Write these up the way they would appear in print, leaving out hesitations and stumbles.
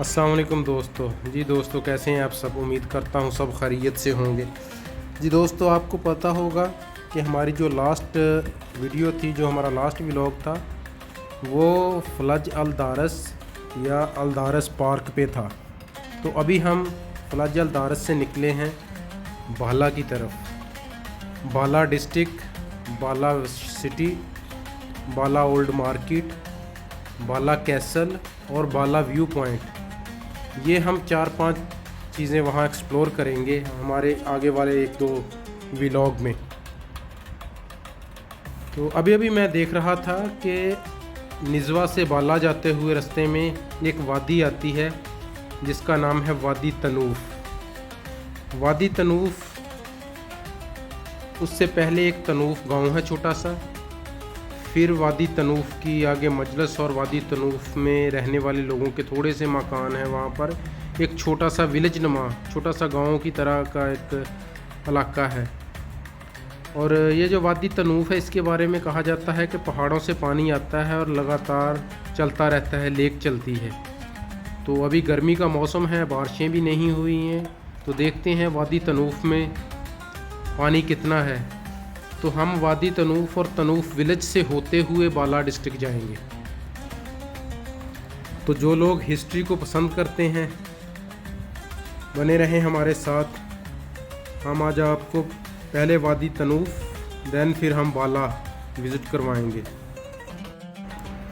अस्सलाम वालेकुम दोस्तों। जी दोस्तों, कैसे हैं आप सब? उम्मीद करता हूँ सब खैरियत से होंगे। जी दोस्तों, आपको पता होगा कि हमारी जो लास्ट वीडियो थी, जो हमारा लास्ट व्लॉग था, वो फलज अल दारस या अल दारस पार्क पे था। तो अभी हम फलज अल दारस से निकले हैं बाला की तरफ। बाला डिस्ट्रिक्ट, बाला सिटी, बाला ओल्ड मार्केट, बाला कैसल और बाला व्यू पॉइंट, ये हम 4-5 चीज़ें वहाँ एक्सप्लोर करेंगे हमारे आगे वाले 1-2 व्लॉग में। तो अभी अभी मैं देख रहा था कि निज़वा से बाला जाते हुए रास्ते में एक वादी आती है जिसका नाम है वादी तनूफ। वादी तनूफ, उससे पहले एक तनूफ गांव है छोटा सा, फिर वादी तनूफ की आगे मजलस और वादी तनूफ में रहने वाले लोगों के थोड़े से मकान हैं। वहाँ पर एक छोटा सा विलेज नुमा, छोटा सा गांव की तरह का एक इलाका है। और ये जो वादी तनूफ है, इसके बारे में कहा जाता है कि पहाड़ों से पानी आता है और लगातार चलता रहता है, लेक चलती है। तो अभी गर्मी का मौसम है, बारिशें भी नहीं हुई हैं, तो देखते हैं वादी तनूफ में पानी कितना है। तो हम वादी तनूफ और तनूफ विलेज से होते हुए बाला डिस्ट्रिक्ट जाएंगे। तो जो लोग हिस्ट्री को पसंद करते हैं, बने रहें हमारे साथ। हम आज आपको पहले वादी तनूफ, देन फिर हम बाला विज़िट करवाएंगे।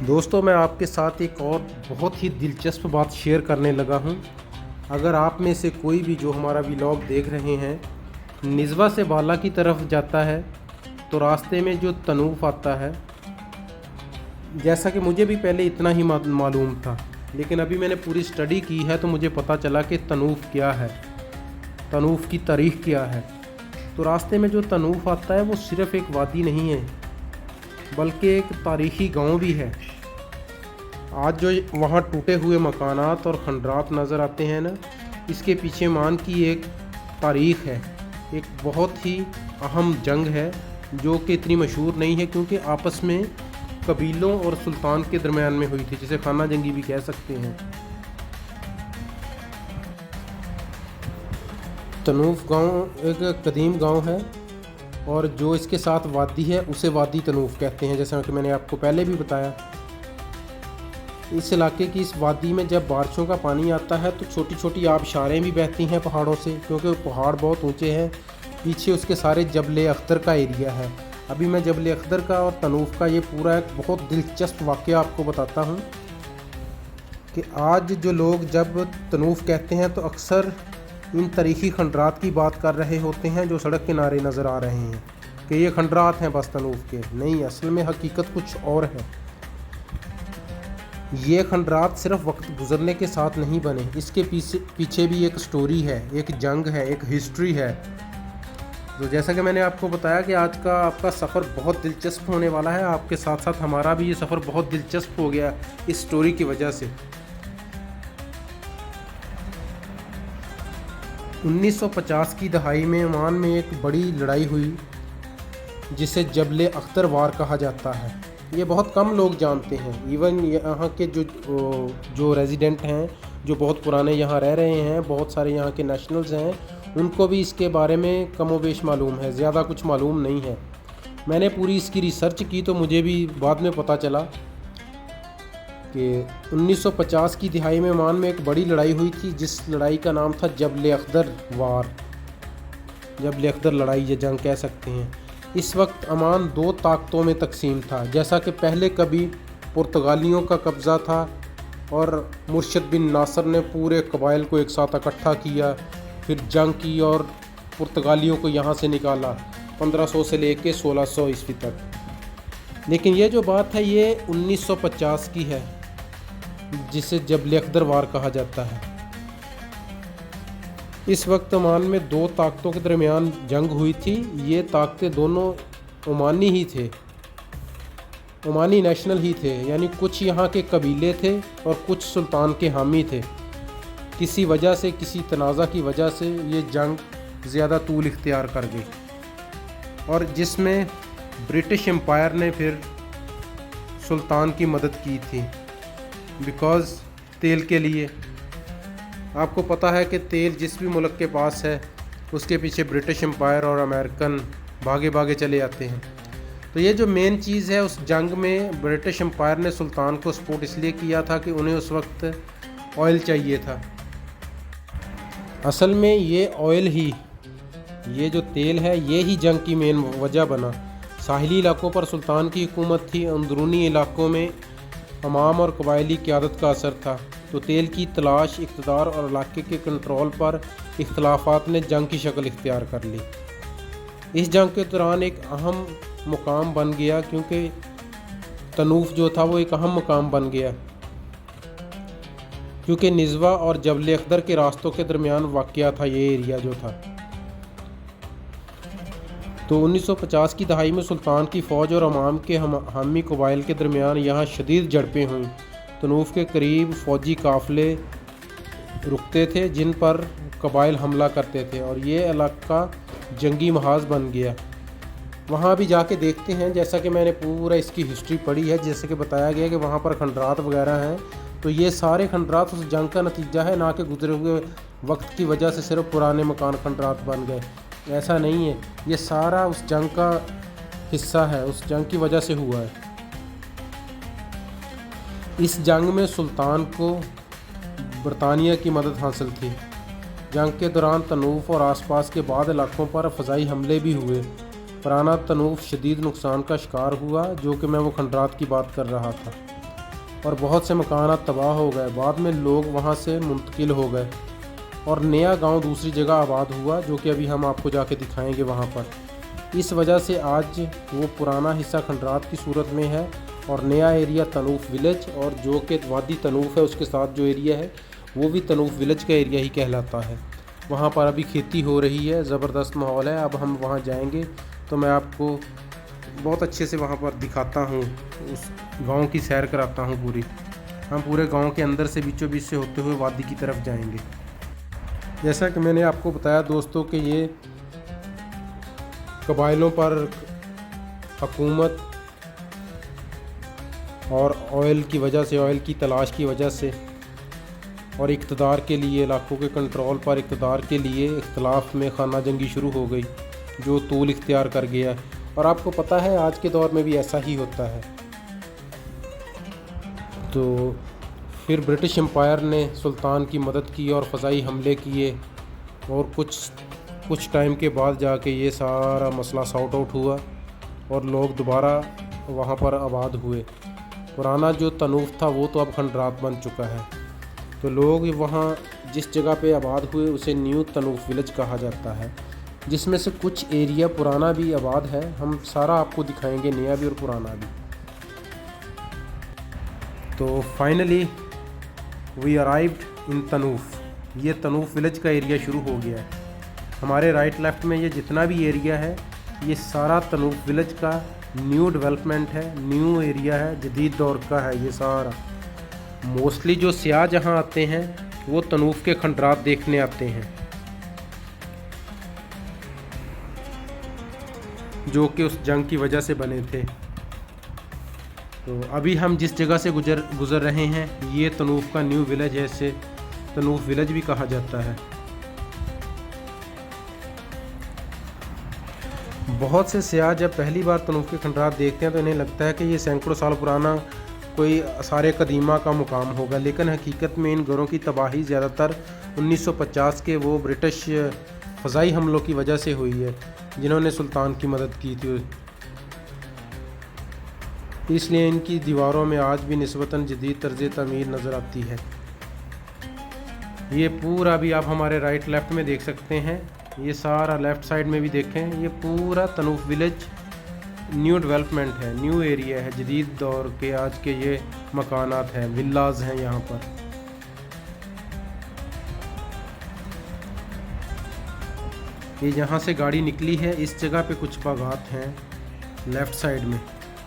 दोस्तों, मैं आपके साथ एक और बहुत ही दिलचस्प बात शेयर करने लगा हूं। अगर आप में से कोई भी जो हमारा व्लॉग देख रहे हैं निज़वा से बाला की तरफ जाता है, तो रास्ते में जो तनूफ आता है, जैसा कि मुझे भी पहले इतना ही मालूम था, लेकिन अभी मैंने पूरी स्टडी की है तो मुझे पता चला कि तनूफ क्या है, तनूफ की तारीख़ क्या है। तो रास्ते में जो तनूफ आता है वो सिर्फ़ एक वादी नहीं है, बल्कि एक तारीख़ी गांव भी है। आज जो वहाँ टूटे हुए मकानात और खंडरात नज़र आते हैं ना, इसके पीछे मान की एक तारीख़ है। एक बहुत ही अहम जंग है जो कि इतनी मशहूर नहीं है, क्योंकि आपस में कबीलों और सुल्तान के दरमियान में हुई थी, जिसे खाना जंगी भी कह सकते हैं। तनूफ गांव एक कदीम गांव है और जो इसके साथ वादी है उसे वादी तनूफ कहते हैं, जैसा कि मैंने आपको पहले भी बताया। इस इलाके की इस वादी में जब बारिशों का पानी आता है तो छोटी छोटी आबशारें भी बहती हैं पहाड़ों से, क्योंकि पहाड़ बहुत ऊंचे हैं। पीछे उसके सारे जबल अख्तर का एरिया है। अभी मैं जबल अख्तर का और तनूफ का ये पूरा एक बहुत दिलचस्प वाक़या आपको बताता हूँ कि आज जो लोग जब तनूफ कहते हैं तो अक्सर इन तारीख़ी खंडरात की बात कर रहे होते हैं जो सड़क किनारे नज़र आ रहे हैं कि ये खंडरात हैं बस तनूफ के। नहीं, असल में हकीकत कुछ और है। ये खंडरात सिर्फ वक्त गुजरने के साथ नहीं बने, इसके पीछे भी एक स्टोरी है, एक जंग है, एक हिस्ट्री है। तो जैसा कि मैंने आपको बताया कि आज का आपका सफ़र बहुत दिलचस्प होने वाला है, आपके साथ साथ हमारा भी ये सफ़र बहुत दिलचस्प हो गया इस स्टोरी की वजह से। 1950 की दहाई में ओमान में एक बड़ी लड़ाई हुई जिसे जबल अख्तर वार कहा जाता है। ये बहुत कम लोग जानते हैं। इवन यहाँ के जो रेजिडेंट हैं, जो बहुत पुराने यहाँ रह रहे हैं, बहुत सारे यहाँ के नेशनल्स हैं, उनको भी इसके बारे में कमोबेश मालूम है, ज़्यादा कुछ मालूम नहीं है। मैंने पूरी इसकी रिसर्च की तो मुझे भी बाद में पता चला कि 1950 की दिहाई में ओमान में एक बड़ी लड़ाई हुई थी, जिस लड़ाई का नाम था जबल अख्तर वार, जबल अख्तर लड़ाई या जंग कह सकते हैं। इस वक्त ओमान 2 ताकतों में तकसीम था। जैसा कि पहले कभी पुर्तगालियों का कब्ज़ा था और मुर्शद बिन नासर ने पूरे कबाइल को एक साथ इकट्ठा किया, फिर जंग की और पुर्तगालियों को यहाँ से निकाला 1500 से लेके 1600 ईस्वी तक। लेकिन ये जो बात है ये 1950 की है, जिसे जबल अख्तर वार कहा जाता है। इस वक्त ओमान में 2 ताकतों के दरमियान जंग हुई थी। ये ताकतें दोनों ओमानी ही थे, ओमानी नेशनल ही थे, यानी कुछ यहाँ के कबीले थे और कुछ सुल्तान के हामी थे। किसी वजह से, किसी तनाज़ा की वजह से ये जंग ज़्यादा तूल इख्तियार कर गई और जिसमें ब्रिटिश एम्पायर ने फिर सुल्तान की मदद की थी, बिकॉज़ तेल के लिए आपको पता है कि तेल जिस भी मुल्क के पास है उसके पीछे ब्रिटिश एम्पायर और अमेरिकन भागे भागे चले आते हैं। तो ये जो मेन चीज़ है, उस जंग में ब्रिटिश एम्पायर ने सुल्तान को सपोर्ट इसलिए किया था कि उन्हें उस वक्त ऑयल चाहिए था। असल में ये ऑयल ही, ये जो तेल है, ये ही जंग की मेन वजह बना। साहिली इलाकों पर सुल्तान की हुकूमत थी, अंदरूनी इलाकों में अमाम और कबायली क़यादत का असर था। तो तेल की तलाश, इक़्तिदार और इलाके के कंट्रोल पर इख्तलाफात ने जंग की शक्ल इख्तियार कर ली। इस जंग के दौरान एक अहम मुकाम बन गया, क्योंकि तनूफ जो था वो एक अहम मुकाम बन गया, क्योंकि निज़वा और जबल अख्तर के रास्तों के दरमियान वाक़या था ये एरिया जो था। तो 1950 की दहाई में सुल्तान की फ़ौज और अवाम के हामी कबाइल के दरमियान यहाँ शदीद झड़पें हुईं। तनूफ के करीब फ़ौजी काफ़िले रुकते थे जिन पर कबाइल हमला करते थे और ये इलाका जंगी महाज बन गया। वहाँ भी जाके देखते हैं, जैसा कि मैंने पूरा इसकी हिस्ट्री पढ़ी है, जैसे कि बताया गया कि वहाँ पर खंडरात वगैरह हैं। तो ये सारे खंडरात उस जंग का नतीजा है, ना कि गुजरे हुए वक्त की वजह से सिर्फ पुराने मकान खंडरात बन गए। ऐसा नहीं है, ये सारा उस जंग का हिस्सा है, उस जंग की वजह से हुआ है। इस जंग में सुल्तान को बरतानिया की मदद हासिल थी। जंग के दौरान तनूफ और आसपास के बाद इलाकों पर फ़ज़ाई हमले भी हुए। पुराना तनूफ शदीद नुकसान का शिकार हुआ, जो कि मैं वो खंडरात की बात कर रहा था, और बहुत से मकानात तबाह हो गए। बाद में लोग वहाँ से मुंतकिल हो गए और नया गांव दूसरी जगह आबाद हुआ, जो कि अभी हम आपको जाके दिखाएंगे वहाँ पर। इस वजह से आज वो पुराना हिस्सा खंडरात की सूरत में है और नया एरिया तनूफ विलेज, और जो कि वादी तनूफ है उसके साथ जो एरिया है वो भी तनूफ विलेज का एरिया ही कहलाता है। वहाँ पर अभी खेती हो रही है, ज़बरदस्त माहौल है। अब हम वहाँ जाएंगे तो मैं आपको बहुत अच्छे से वहाँ पर दिखाता हूँ, उस गांव की सैर कराता हूँ पूरी। हम पूरे गांव के अंदर से बीचों बीच से होते हुए वादी की तरफ जाएंगे। जैसा कि मैंने आपको बताया दोस्तों कि ये कबाइलों पर हुकूमत और ऑयल की वजह से, ऑयल की तलाश की वजह से और इक़्तिदार के लिए, इलाकों के कंट्रोल पर इक़्तिदार के लिए इख्तलाफ में खाना जंगी शुरू हो गई, जो तूल इख्तियार कर गया। और आपको पता है आज के दौर में भी ऐसा ही होता है। तो फिर ब्रिटिश एम्पायर ने सुल्तान की मदद की और फ़ज़ाई हमले किए, और कुछ टाइम के बाद जाके ये सारा मसला सॉर्ट आउट हुआ और लोग दोबारा वहाँ पर आबाद हुए। पुराना जो तनूफ था वो तो अब खंडरात बन चुका है। तो लोग वहाँ जिस जगह पे आबाद हुए उसे न्यू तनूफ विलेज कहा जाता है, जिसमें से कुछ एरिया पुराना भी आबाद है। हम सारा आपको दिखाएंगे, नया भी और पुराना भी। तो फाइनली वी अराइव्ड इन तनूफ। ये तनूफ विलेज का एरिया शुरू हो गया है। हमारे राइट लेफ़्ट में ये जितना भी एरिया है, ये सारा तनूफ विलेज का न्यू डेवलपमेंट है, न्यू एरिया है, जदीद दौर का है ये सारा। मोस्टली जो सियाह जहाँ आते हैं वो तनूफ के खंडरात देखने आते हैं, जो कि उस जंग की वजह से बने थे। तो अभी हम जिस जगह से गुज़र रहे हैं ये तनूफ का न्यू विलेज है, इसे तनूफ विलेज भी कहा जाता है। बहुत से सियाह जब पहली बार तनूफ के खंडरात देखते हैं तो इन्हें लगता है कि ये सैकड़ों साल पुराना कोई आसार कदीमा का मुकाम होगा, लेकिन हकीकत में इन घरों की तबाही ज़्यादातर 1950 के वो ब्रिटिश फ़ज़ाई हमलों की वजह से हुई है, जिन्होंने सुल्तान की मदद की थी। इसलिए इनकी दीवारों में आज भी निस्बतन जदीद तर्ज़ तमीर नज़र आती है। ये पूरा भी आप हमारे राइट लेफ़्ट में देख सकते हैं, ये सारा लेफ़्ट साइड में भी देखें, ये पूरा तनूफ विलेज न्यू डेवलपमेंट है, न्यू एरिया है, जदीद दौर के आज के ये मकानात हैं, विल्लाज हैं यहाँ पर। ये यहाँ से गाड़ी निकली है, इस जगह पे कुछ बागात हैं लेफ़्ट साइड में।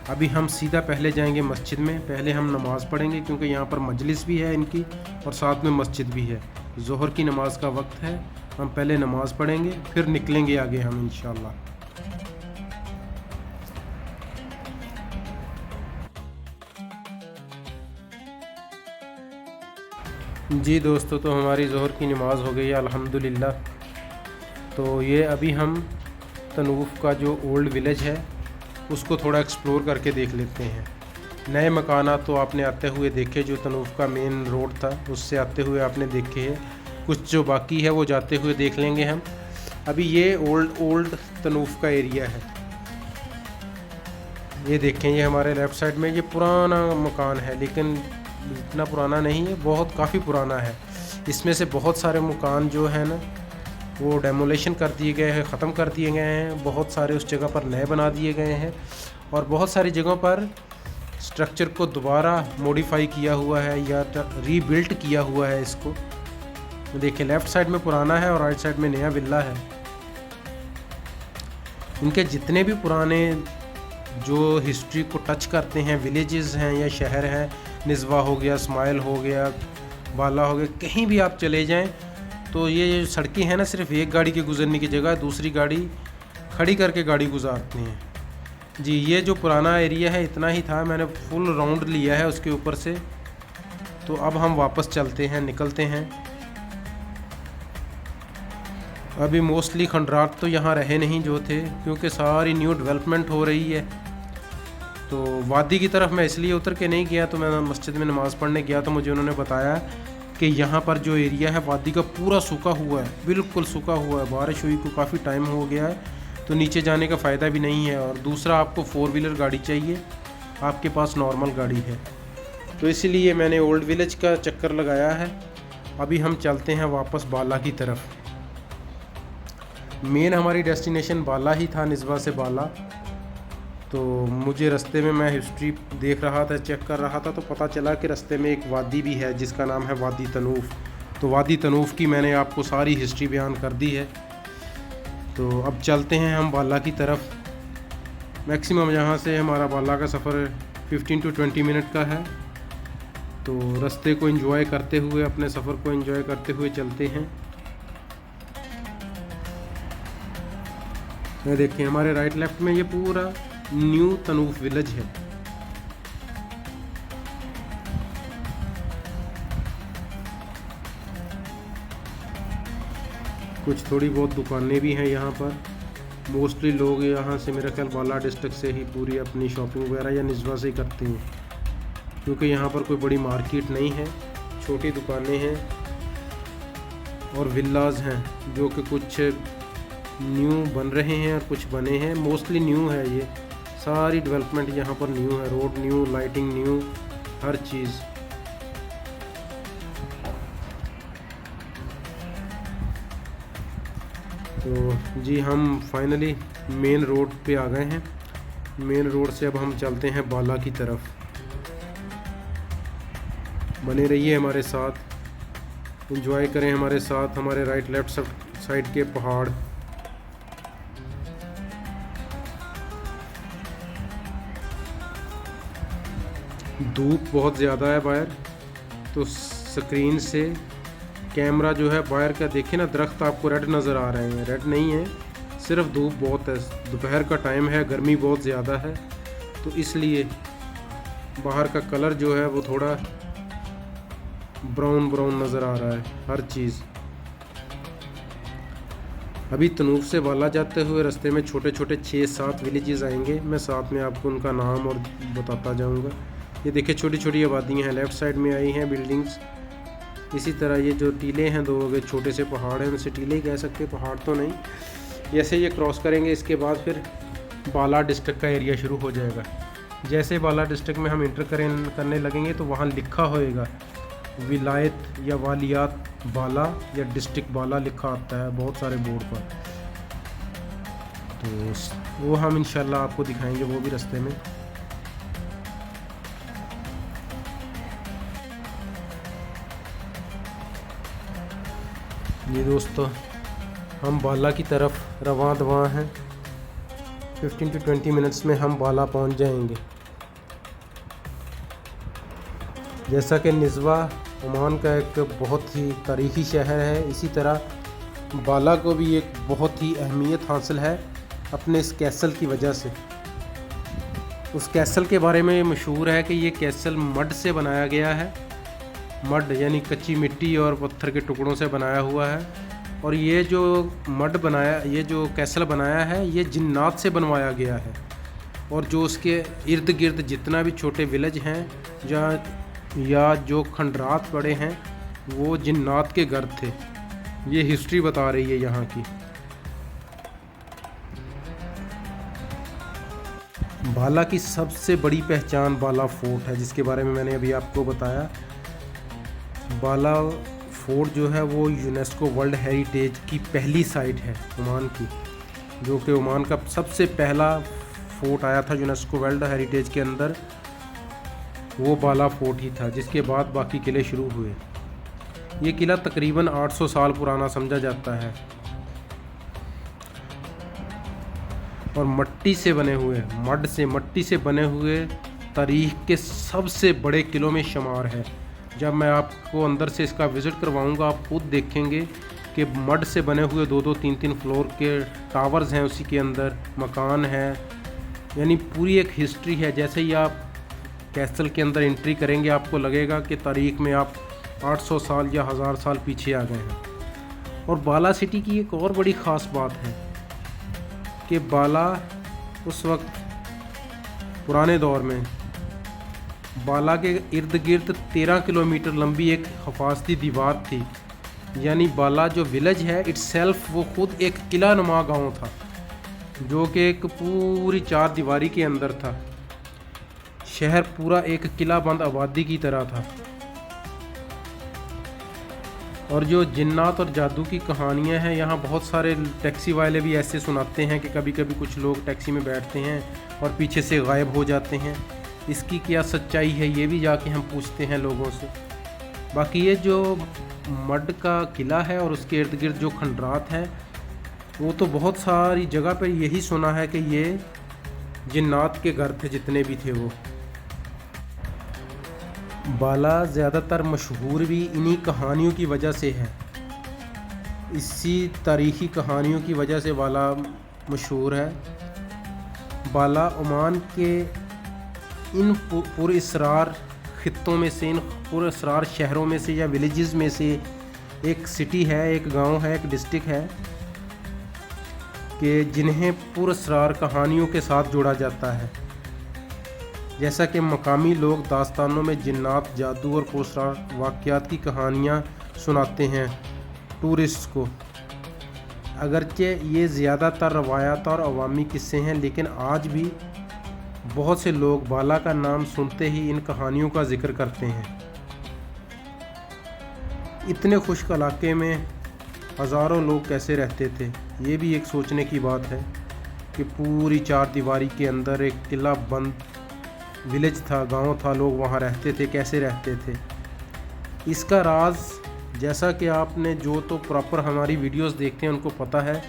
अभी हम सीधा पहले जाएंगे मस्जिद में, पहले हम नमाज़ पढ़ेंगे क्योंकि यहाँ पर मजलिस भी है इनकी और साथ में मस्जिद भी है। ज़ोहर की नमाज़ का वक्त है, हम पहले नमाज़ पढ़ेंगे फिर निकलेंगे आगे हम इंशाअल्लाह। जी दोस्तों, तो हमारी ज़ोहर की नमाज़ हो गई है अल्हम्दुलिल्लाह। तो ये अभी हम तनूफ का जो ओल्ड विलेज है उसको थोड़ा एक्सप्लोर करके देख लेते हैं। नए मकानात तो आपने आते हुए देखे, जो तनूफ का मेन रोड था उससे आते हुए आपने देखे हैं। कुछ जो बाकी है वो जाते हुए देख लेंगे हम। अभी ये ओल्ड तनूफ का एरिया है। ये देखें, ये हमारे लेफ़्ट साइड में ये पुराना मकान है, लेकिन इतना पुराना नहीं है, बहुत काफ़ी पुराना है। इसमें से बहुत सारे मकान जो है ना वो डेमोलेशन कर दिए गए हैं, ख़त्म कर दिए गए हैं। बहुत सारे उस जगह पर नए बना दिए गए हैं और बहुत सारी जगहों पर स्ट्रक्चर को दोबारा मॉडिफाई किया हुआ है या रीबिल्ट किया हुआ है इसको। देखिए, लेफ़्ट साइड में पुराना है और राइट साइड में नया विला है। इनके जितने भी पुराने जो हिस्ट्री को टच करते हैं विलेजेस हैं या शहर हैं, निज़वा हो गया, स्माइल हो गया, बाला हो गया, कहीं भी आप चले जाएं तो ये सड़कें हैं ना, सिर्फ एक गाड़ी के गुज़रने की जगह दूसरी गाड़ी खड़ी करके गाड़ी गुजारते हैं। जी, ये जो पुराना एरिया है इतना ही था, मैंने फुल राउंड लिया है उसके ऊपर से। तो अब हम वापस चलते हैं, निकलते हैं। अभी मोस्टली खंडरात तो यहाँ रहे नहीं जो थे, क्योंकि सारी न्यू डेवलपमेंट हो रही है। तो वादी की तरफ मैं इसलिए उतर के नहीं गया, तो मैं मस्जिद में नमाज़ पढ़ने गया तो मुझे उन्होंने बताया कि यहाँ पर जो एरिया है वादी का पूरा सूखा हुआ है, बिल्कुल सूखा हुआ है। बारिश हुई को काफ़ी टाइम हो गया है, तो नीचे जाने का फ़ायदा भी नहीं है। और दूसरा, आपको 4 व्हीलर गाड़ी चाहिए, आपके पास नॉर्मल गाड़ी है। तो इसीलिए मैंने ओल्ड विलेज का चक्कर लगाया है। अभी हम चलते हैं वापस बाला की तरफ। मेन हमारी डेस्टिनेशन बाला ही था, निज़वा से बाला। तो मुझे रास्ते में मैं हिस्ट्री देख रहा था, चेक कर रहा था, तो पता चला कि रास्ते में एक वादी भी है जिसका नाम है वादी तनूफ। तो वादी तनूफ की मैंने आपको सारी हिस्ट्री बयान कर दी है। तो अब चलते हैं हम बाला की तरफ। मैक्सिमम यहाँ से हमारा बाला का सफ़र 15 to 20 मिनट का है। तो रास्ते को एंजॉय करते हुए, अपने सफ़र को एंजॉय करते हुए चलते हैं। ये देखिए, हमारे राइट लेफ्ट में ये पूरा न्यू तनूफ विलेज है। कुछ थोड़ी बहुत दुकानें भी हैं यहाँ पर। मोस्टली लोग यहाँ से, मेरा ख्याल बाला डिस्ट्रिक्ट से ही पूरी अपनी शॉपिंग वगैरह या निज़वा से ही करते हैं, क्योंकि यहाँ पर कोई बड़ी मार्केट नहीं है, छोटी दुकानें हैं और विलाज हैं जो कि कुछ न्यू बन रहे हैं और कुछ बने हैं। मोस्टली न्यू है, ये सारी डेवलपमेंट यहाँ पर न्यू है। रोड न्यू, लाइटिंग न्यू, हर चीज़। तो जी, हम फाइनली मेन रोड पे आ गए हैं। मेन रोड से अब हम चलते हैं बाला की तरफ। बने रहिए हमारे साथ, एंजॉय करें हमारे साथ हमारे राइट लेफ्ट साइड के पहाड़। धूप बहुत ज़्यादा है बाहर, तो स्क्रीन से कैमरा जो है बाहर का, देखे ना, दरख्त आपको रेड नज़र आ रहे हैं। रेड नहीं है, सिर्फ धूप बहुत है। दोपहर का टाइम है, गर्मी बहुत ज़्यादा है, तो इसलिए बाहर का कलर जो है वो थोड़ा ब्राउन ब्राउन नज़र आ रहा है हर चीज़। अभी तनूफ से बाला जाते हुए रास्ते में छोटे छोटे 6-7 विलेजेस आएंगे। मैं साथ में आपको उनका नाम और बताता जाऊंगा। ये देखिए, छोटी छोटी आबादियाँ हैं, लेफ़्ट साइड में आई हैं बिल्डिंग्स। इसी तरह ये जो टीले हैं, 2 छोटे से पहाड़ हैं, उनसे टीले ही कह सकते, पहाड़ तो नहीं। जैसे ये क्रॉस करेंगे, इसके बाद फिर बाला डिस्ट्रिक्ट का एरिया शुरू हो जाएगा। जैसे बाला डिस्ट्रिक्ट में हम इंटर करने लगेंगे तो वहाँ लिखा होएगा विलायत या वालियात बाला या डिस्ट्रिक्ट बाला लिखा आता है बहुत सारे बोर्ड पर। तो वो हम इंशाल्लाह आपको दिखाएंगे, वो भी रास्ते में। ये दोस्तों, हम बाला की तरफ रवां दवां हैं। 15 to 20 मिनट्स में हम बाला पहुंच जाएंगे। जैसा कि निज़वा ओमान का एक बहुत ही तारीख़ी शहर है, इसी तरह बाला को भी एक बहुत ही अहमियत हासिल है अपने इस कैसल की वजह से। उस कैसल के बारे में मशहूर है कि ये कैसल मड से बनाया गया है मड यानी कच्ची मिट्टी और पत्थर के टुकड़ों से बनाया हुआ है। और ये जो मड बनाया, ये जो कैसल बनाया है, ये जिन्नात से बनवाया गया है। और जो उसके इर्द गिर्द जितना भी छोटे विलेज हैं या जो खंडरात पड़े हैं, वो जिन्नात के घर थे। ये हिस्ट्री बता रही है यहाँ की। बाला की सबसे बड़ी पहचान बाला फोर्ट है, जिसके बारे में मैंने अभी आपको बताया। बाला फोर्ट जो है वो यूनेस्को वर्ल्ड हेरिटेज की पहली साइट है ओमान की, जो कि ओमान का सबसे पहला फोर्ट आया था यूनेस्को वर्ल्ड हेरिटेज के अंदर, वो बाला फोर्ट ही था, जिसके बाद बाकी किले शुरू हुए। ये किला तकरीबन 800 साल पुराना समझा जाता है और मट्टी से बने हुए, मट्टी से बने हुए तारीख के सबसे बड़े किलों में शुमार है। जब मैं आपको अंदर से इसका विज़िट करवाऊंगा, आप खुद देखेंगे कि मड से बने हुए 2-2, 3-3 फ्लोर के टावर्स हैं, उसी के अंदर मकान है, यानी पूरी एक हिस्ट्री है। जैसे ही आप कैसल के अंदर एंट्री करेंगे, आपको लगेगा कि तारीख में आप 800 साल या 1000 साल पीछे आ गए हैं। और बाला सिटी की एक और बड़ी ख़ास बात है कि बाला उस वक्त पुराने दौर में बाला के इर्द गिर्द 13 किलोमीटर लंबी एक हिफाजती दीवार थी। यानी बाला जो विलेज है इट्सेल्फ, वो खुद एक किला नुमा गाँव था, जो कि एक पूरी 4 दीवारी के अंदर था। शहर पूरा एक किला बंद आबादी की तरह था। और जो जिन्नात और जादू की कहानियां हैं, यहाँ बहुत सारे टैक्सी वाले भी ऐसे सुनाते हैं कि कभी कभी कुछ लोग टैक्सी में बैठते हैं और पीछे से गायब हो जाते हैं। इसकी क्या सच्चाई है, ये भी जाके हम पूछते हैं लोगों से। बाकी ये जो मड का किला है और उसके इर्द गिर्द जो खंडरात हैं, वो तो बहुत सारी जगह पर यही सुना है कि ये जिन्नात के घर थे, जितने भी थे वो। बाला ज़्यादातर मशहूर भी इन्हीं कहानियों की वजह से है। इसी तारीख़ी कहानियों की वजह से बाला मशहूर है। बाला ओमान के इन पुरअसरार खित्तों में से, इन पुरअसरार शहरों में से या विलेजेस में से एक सिटी है, एक गांव है, एक डिस्ट्रिक्ट है कि जिन्हें पुरअसरार कहानियों के साथ जोड़ा जाता है। जैसा कि मकामी लोग दास्तानों में जिन्नात, जादू और पुरअसरार वाक़यात की कहानियाँ सुनाते हैं टूरिस्ट को। अगरचे ये ज़्यादातर रवायात और अवामी किस्से हैं, लेकिन आज भी बहुत से लोग बाला का नाम सुनते ही इन कहानियों का जिक्र करते हैं। इतने खुश्क इलाके में हज़ारों लोग कैसे रहते थे, ये भी एक सोचने की बात है कि पूरी 4 दीवारी के अंदर एक किला बंद विलेज था, गांव था, लोग वहाँ रहते थे, कैसे रहते थे। इसका राज, जैसा कि आपने जो तो प्रॉपर हमारी वीडियोस देखते हैं उनको पता है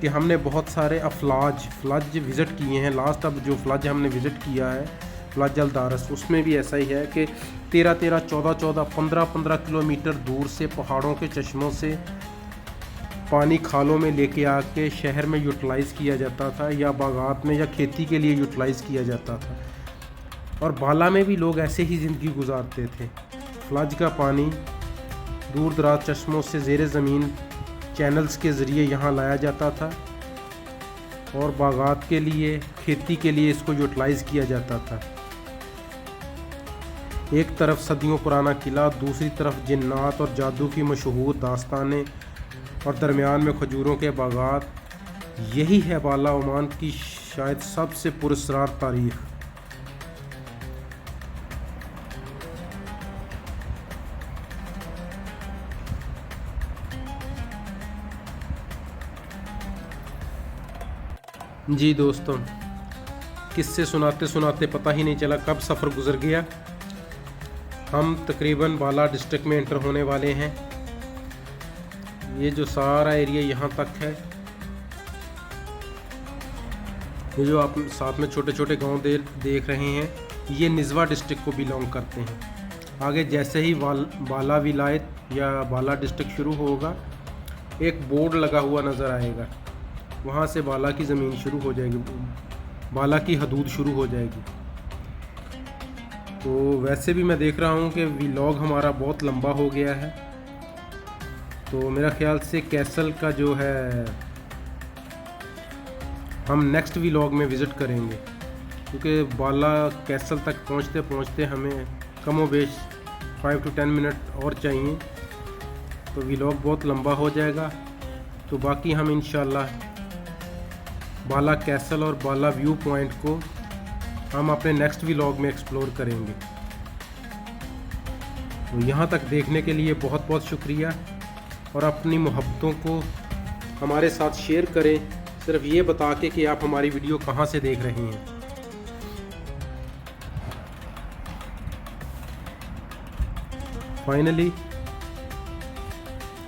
कि हमने बहुत सारे फ्लज विज़िट किए हैं। लास्ट अब जो फ्लज हमने विज़िट किया है, फ्लज अल दारस, उसमें भी ऐसा ही है कि 13-13, 14-14, 15-15 किलोमीटर दूर से पहाड़ों के चश्मों से पानी खालों में लेके आके शहर में यूटिलाइज़ किया जाता था, या बागात में या खेती के लिए यूटिलाइज़ किया जाता था। और बाला में भी लोग ऐसे ही ज़िंदगी गुजारते थे। फ्लज का पानी दूर दराज चश्मों से ज़ेरे ज़मीन चैनल्स के ज़रिए यहाँ लाया जाता था और बागात के लिए, खेती के लिए इसको यूटिलाइज़ किया जाता था। एक तरफ सदियों पुराना किला, दूसरी तरफ जिन्नात और जादू की मशहूर दास्तानें और दरमियान में खजूरों के बागात। यही है बाला ओमान की शायद सबसे पुरअसरार तारीख़। जी दोस्तों, किस्से सुनाते सुनाते पता ही नहीं चला कब सफ़र गुजर गया। हम तकरीबन बाला डिस्ट्रिक्ट में एंटर होने वाले हैं। ये जो सारा एरिया यहाँ तक है, ये जो आप साथ में छोटे छोटे गांव देख रहे हैं, ये निज़वा डिस्ट्रिक्ट को बिलोंग करते हैं। आगे जैसे ही बाला विलायत या बाला डिस्ट्रिक्ट शुरू होगा, एक बोर्ड लगा हुआ नज़र आएगा, वहाँ से बाला की ज़मीन शुरू हो जाएगी, बाला की हदूद शुरू हो जाएगी। तो वैसे भी मैं देख रहा हूँ कि व्लॉग हमारा बहुत लंबा हो गया है, तो मेरा ख्याल से कैसल का जो है हम नेक्स्ट व्लॉग में विज़िट करेंगे, क्योंकि बाला कैसल तक पहुँचते पहुँचते हमें कमोबेश 5 to 10 मिनट और चाहिए, तो व्लॉग बहुत लंबा हो जाएगा। तो बाकी हम इंशाल्लाह बाला कैसल और बाला व्यू पॉइंट को हम अपने नेक्स्ट व्लॉग में एक्सप्लोर करेंगे। तो यहाँ तक देखने के लिए बहुत बहुत शुक्रिया, और अपनी मोहब्बतों को हमारे साथ शेयर करें, सिर्फ ये बता के कि आप हमारी वीडियो कहाँ से देख रहे हैं। फाइनली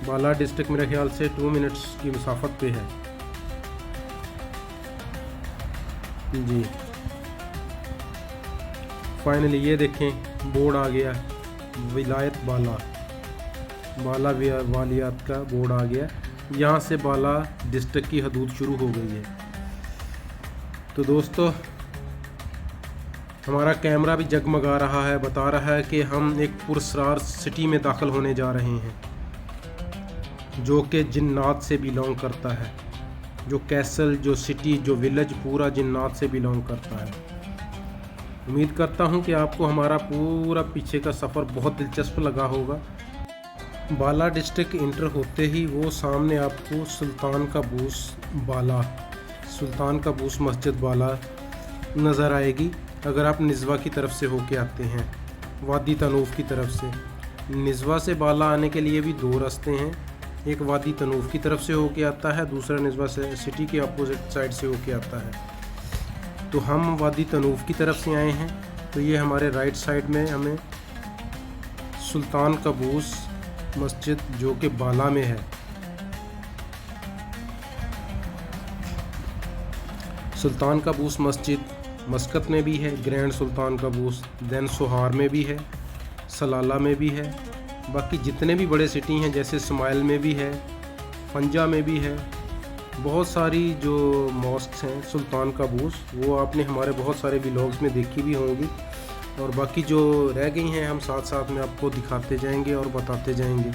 बाला डिस्ट्रिक्ट मेरे ख्याल से 2 मिनट्स की मुसाफत पे है जी। फाइनली ये देखें बोर्ड आ गया, विलायत बाला, बाला वालियात का बोर्ड आ गया। यहाँ से बाला डिस्ट्रिक्ट की हदूद शुरू हो गई है। तो दोस्तों हमारा कैमरा भी जगमगा रहा है, बता रहा है कि हम एक पुरस्रार सिटी में दाखिल होने जा रहे हैं, जो कि जिन्नात से बिलोंग करता है। जो कैसल, जो सिटी, जो विलेज पूरा जिन्नात से बिलोंग करता है। उम्मीद करता हूं कि आपको हमारा पूरा पीछे का सफ़र बहुत दिलचस्प लगा होगा। बाला डिस्ट्रिक्ट इंटर होते ही वो सामने आपको सुल्तान काबूस मस्जिद बाला नज़र आएगी, अगर आप निज़वा की तरफ से होके आते हैं, वादी तनूफ की तरफ से। निज़वा से बाला आने के लिए भी 2 रास्ते हैं, एक वादी तनूफ की तरफ से होके आता है, दूसरा निज़वा से सिटी के अपोजिट साइड से होके आता है। तो हम वादी तनूफ की तरफ से आए हैं, तो ये हमारे राइट साइड में हमें सुल्तान काबूस मस्जिद जो कि बाला में है, सुल्तान काबूस मस्जिद मस्कत में भी है, ग्रैंड सुल्तान काबूस, दैन सोहार में भी है, सलाला में भी है। बाकी जितने भी बड़े सिटी हैं जैसे स्माइल में भी है, फंजा में भी है, बहुत सारी जो मॉस्क्स हैं सुल्तान काबूस, वो आपने हमारे बहुत सारे व्लॉग्स में देखी भी होंगी, और बाकी जो रह गई हैं हम साथ साथ में आपको दिखाते जाएंगे और बताते जाएंगे।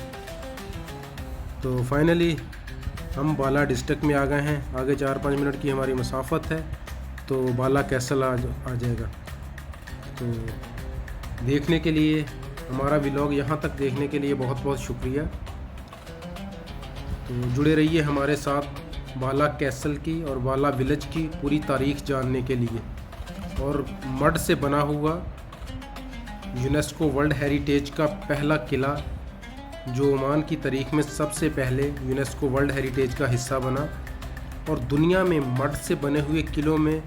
तो फाइनली हम बाला डिस्ट्रिक्ट में आ गए हैं, आगे 4-5 मिनट की हमारी मसाफत है, तो बाला कैसल आ जाएगा। तो देखने के लिए, हमारा व्लॉग यहाँ तक देखने के लिए बहुत बहुत शुक्रिया। तो जुड़े रहिए हमारे साथ बाला कैसल की और बाला विलेज की पूरी तारीख जानने के लिए। और मड से बना हुआ यूनेस्को वर्ल्ड हेरिटेज का पहला किला, जो ओमान की तारीख में सबसे पहले यूनेस्को वर्ल्ड हेरिटेज का हिस्सा बना, और दुनिया में मड से बने हुए किलों में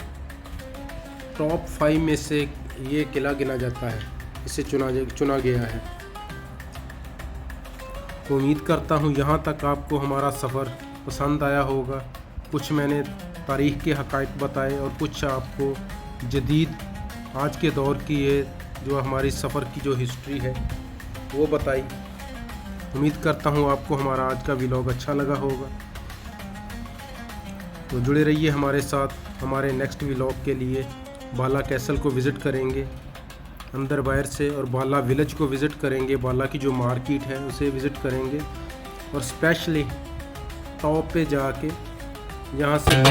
टॉप 5 में से ये किला गिना जाता है, इसे चुना गया है। तो उम्मीद करता हूँ यहाँ तक आपको हमारा सफ़र पसंद आया होगा। कुछ मैंने तारीख़ के हक़ाइक़ बताए और कुछ आपको जदीद आज के दौर की ये जो हमारी सफ़र की जो हिस्ट्री है वो बताई। उम्मीद करता हूँ आपको हमारा आज का व्लॉग अच्छा लगा होगा। तो जुड़े रहिए हमारे साथ, हमारे नेक्स्ट व्लॉग के लिए बाला कैसल को विज़िट करेंगे अंदर बाहर से, और बाला विलेज को विज़िट करेंगे, बाला की जो मार्केट है उसे विज़िट करेंगे, और स्पेशली टॉप पे जाके यहाँ से